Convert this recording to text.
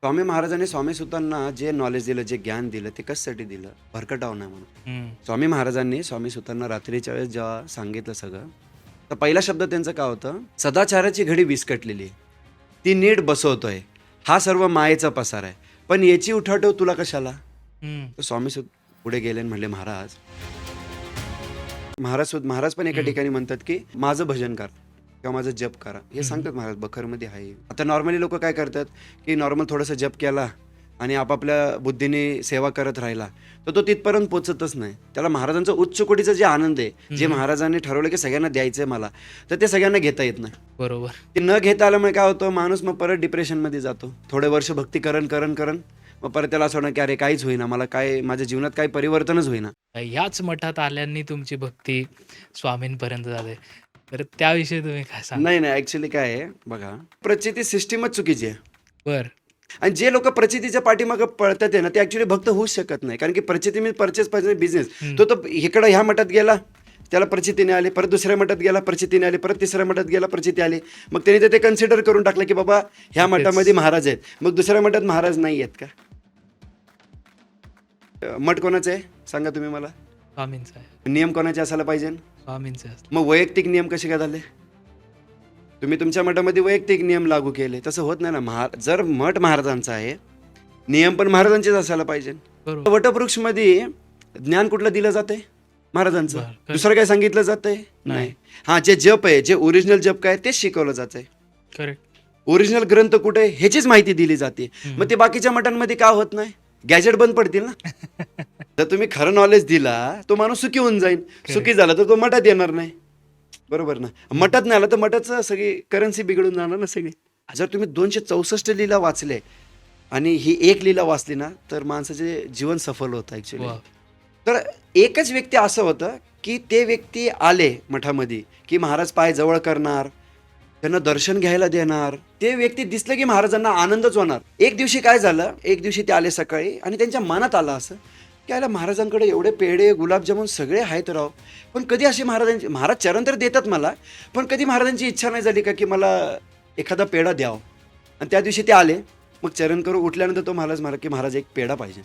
स्वामी महाराजांनी स्वामी सुतांना जे नॉलेज दिलं, जे ज्ञान दिलं, ते कशासाठी दिलं? भरकटाव नाही म्हणून. स्वामी महाराजांनी स्वामी सुतांना रात्रीच्या वेळेस जेव्हा सांगितलं सगळं, तर पहिला शब्द त्यांचं काय होतं? सदाचाराची घडी विस्कटलेली आहे, ती नीट बसवतोय, हा सर्व मायेचा पसार आहे, पण याची उठाठेव तुला कशाला? तर स्वामी सुत पुढे गेले आणि म्हणले, महाराज पण एका ठिकाणी म्हणतात की माझं भजन कर किंवा माझं जप करा, हे सांगतात महाराज. बखरमध्ये आहे. आता नॉर्मली लोक काय करतात की नॉर्मल थोडंसं जप केला आणि आपापल्या बुद्धीने सेवा करत राहिला, तर तो तिथपर्यंत पोचतच नाही. त्याला महाराजांचा उच्च कोटीचा जे आनंद आहे, जे महाराजांनी ठरवलं की सगळ्यांना द्यायचंय मला, तर ते सगळ्यांना घेता येत नाही. बरोबर. ते न घेता आल्यामुळे काय होतं, माणूस मग परत डिप्रेशनमध्ये जातो. थोडे वर्ष भक्ती करण मग परत त्याला असं होणार की अरे काहीच होईना, मला काय माझ्या जीवनात काही परिवर्तनच होईना. ह्याच मठात आल्यांनी तुमची भक्ती स्वामींपर्यंत जाते. तर त्याविषयी तुम्ही काय सांगा? नाही ऍक्च्युली काय आहे बघा, प्रचिती सिस्टीमच चुकीची आहे. बर. आणि जे लोक प्रचितीच्या पाठीमागं पळतात आहे ना, ते ऍक्च्युली भक्त होऊच शकत नाही. कारण की प्रचिती मी परचेस पाहिजे बिझनेस. तो तर इकडं ह्या मठात गेला, त्याला प्रचितीने आली, परत दुसऱ्या मठात गेला, प्रचितीने आली, परत तिसऱ्या मठात गेला, प्रचिती आली. मग त्यांनी ते कन्सिडर करून टाकलं की बाबा ह्या मठामध्ये महाराज आहेत, मग दुसऱ्या मठात महाराज नाही आहेत का? मठ कोणाचं आहे सांगा तुम्ही मला? स्वामींचा आहे. नियम कोणाचे असायला पाहिजे? स्वामींचा आहे. मग वैयक्तिक नियम कसे काय झाले? तुम्ही तुमच्या मठामध्ये वैयक्तिक नियम लागू केले, तसं होत नाही ना. जर मठ महाराजांचा आहे, नियम पण महाराजांचेच असायला पाहिजे. बरोबर. वटवृक्षमध्ये ज्ञान कुठलं दिलं जातंय? महाराजांचं. बरं. दुसरं काय सांगितलं जातंय? नाही. हा, जे जप आहे, जे ओरिजिनल जप काय तेच शिकवलं जातंय. करेक्ट. ओरिजिनल ग्रंथ कुठे आहे ह्याचीच माहिती दिली जाते. मग ते बाकीच्या मठांमध्ये का होत नाही? गॅजेट बंद पडतील ना. जर तुम्ही खरं नॉलेज दिला, तो माणूस सुखी होऊन जाईल. सुखी झाला तर तो मठात येणार नाही. बरोबर ना. मठात नाही आला तर मठाचं सगळी करन्सी बिघडून जाणार ना सगळी. जर तुम्ही 264 लीला वाचले आणि ही एक लीला वाचली ना, तर माणसाचे जीवन सफल होतं ऍक्च्युली. वा. तर एकच व्यक्ती असं होतं की ते व्यक्ती आले मठामध्ये की महाराज पाय जवळ करणार, त्यांना दर्शन घ्यायला देणार. ते व्यक्ती दिसलं की महाराजांना आनंदच होणार. एक दिवशी काय झालं, एक दिवशी ते आले सकाळी आणि त्यांच्या मनात आलं असं की आला महाराजांकडे एवढे पेढे गुलाबजामुन सगळे आहेत राव, पण कधी असे महाराज चरण तर देतात मला, पण कधी महाराजांची इच्छा नाही झाली का की मला एखादा पेढा द्यावं. आणि त्या दिवशी ते आले, मग चरण करून उठल्यानंतर तो महाराज की महाराज एक पेढा पाहिजे.